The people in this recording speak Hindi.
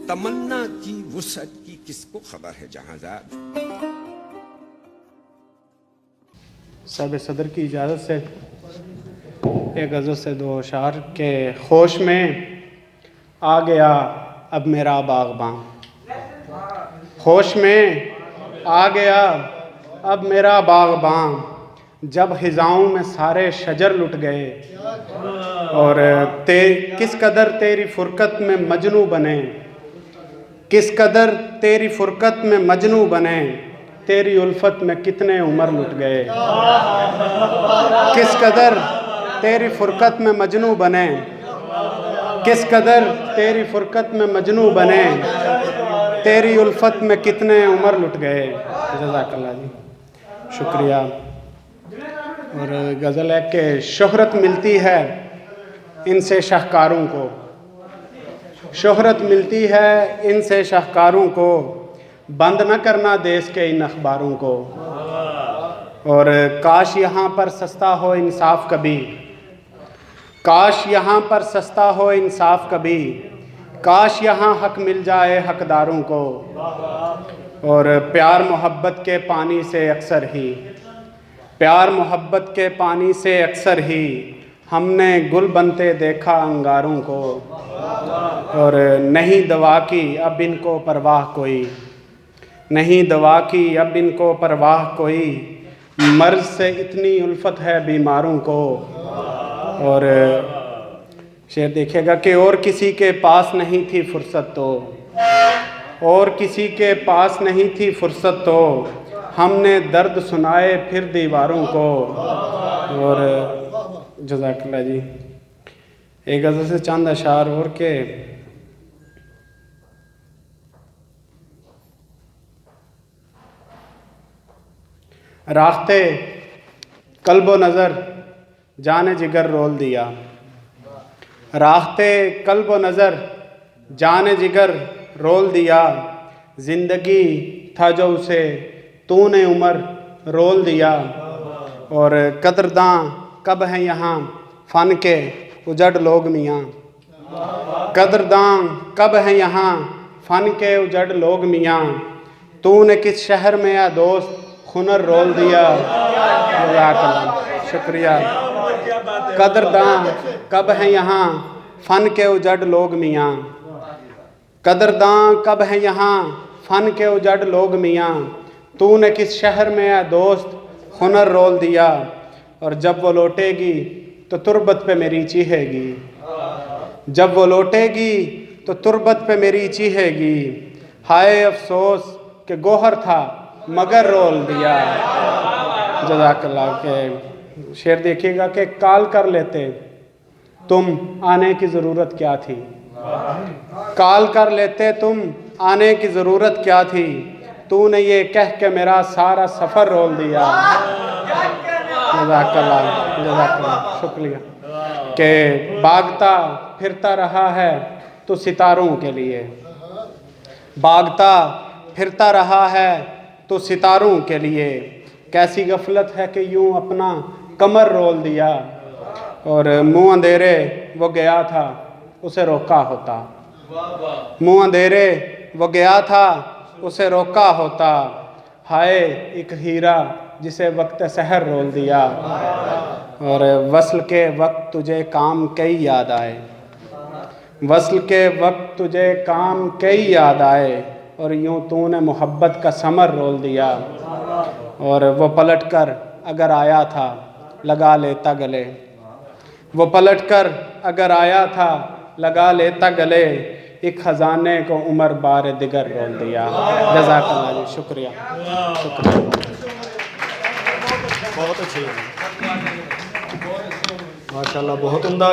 तमन्ना की वुसअत की किसको खबर है जहांज़ाद। साहब सदर की इजाज़त से एक गज़ल से दो अशार के होश में आ गया अब मेरा बाग़बां। होश में आ गया अब मेरा बाग़बां, जब हिज़ाओं में सारे शजर लुट गए और किस कदर तेरी फ़ुरक़त में मजनू बने, किस कदर तेरी फ़ुरक़त में मजनू बने, तेरी उल्फत में कितने उमर लुट गए। किस कदर तेरी फ़ुरक़त में मजनू बने, किस कदर तेरी फ़ुरक़त में मजनू बने, तेरी उल्फत में कितने उमर लुट गए। जज़ाकल्लाह जी, शुक्रिया। और गज़ल है कि शोहरत मिलती है इनसे शाहकारों को, शोहरत मिलती है इनसे शाहकारों को, बंद न करना देश के इन अखबारों को। और काश यहाँ पर सस्ता हो इंसाफ कभी, काश यहाँ पर सस्ता हो इंसाफ कभी, काश यहाँ हक मिल जाए हकदारों को। और प्यार मोहब्बत के पानी से अक्सर ही, प्यार मोहब्बत के पानी से अक्सर ही, हमने गुल बनते देखा अंगारों को। और नहीं दवा की अब इनको परवाह कोई, नहीं दवा की अब इनको परवाह कोई, मर्ज़ से इतनी उल्फत है बीमारों को। और शेर देखिएगा कि और किसी के पास नहीं थी फुर्सत तो, और किसी के पास नहीं थी फुर्सत तो, हमने दर्द सुनाए फिर दीवारों को। और जज़ाकल्लाह जी, एक गज़ल से चंद अशार और के राख्ते कल्बो नज़र जाने जिगर रोल दिया, राख्ते कल्बो नज़र जाने जिगर रोल दिया, ज़िंदगी था जो उसे तूने उम्र रोल दिया। और कदरदां कब हैं यहाँ फ़न के उजड़ लोग मियाँ, कदरदां कब हैं यहाँ फ़न के उजड़ लोग मियाँ, तूने किस शहर में या दोस्त हुनर रोल दिया। शुक्रिया। कदरदां कब हैं यहाँ फ़न के उजड़ लोग मियाँ, कदरदां कब हैं यहाँ फ़न के उजड़ लोग मियाँ, तूने किस शहर में या दोस्त हुनर रोल दिया। और जब वो लौटेगी तो तुरबत पे मेरी चीहेगी, जब वो लौटेगी तो तुरबत पे मेरी चीहेगी, हाय अफसोस के गोहर था मगर रोल दिया। जज़ाकल्लाह के शेर देखिएगा कि काल कर लेते तुम आने की ज़रूरत क्या थी, काल कर लेते तुम आने की ज़रूरत क्या थी, तूने ये कह के मेरा सारा सफ़र रोल दिया। जज़ाकल्लाह जज़ाकल्लाह, शुक्रिया। कि भागता फिरता रहा है तो सितारों के लिए, भागता फिरता रहा है तो सितारों के लिए, कैसी गफलत है कि यूं अपना कमर रोल दिया। और मुँह अंधेरे वो गया था उसे रोका होता, मुँह अंधेरे वो गया था उसे रोका होता, हाय एक हीरा जिसे वक्त सहर रोल दिया। और वस्ल के वक्त तुझे काम कई याद आए, वस्ल के वक्त तुझे काम कई याद आए, और यूं तूने मोहब्बत का समर रोल दिया। और वो पलट कर अगर आया था लगा लेता गले, वो पलट कर अगर आया था लगा लेता गले, एक ख़जाने को उमर बार दिगर रोल दिया। जज़ाकल्लाह जी, शुक्रिया शुक्रिया। बहुत अच्छे, माशाल्लाह, बहुत उम्दा।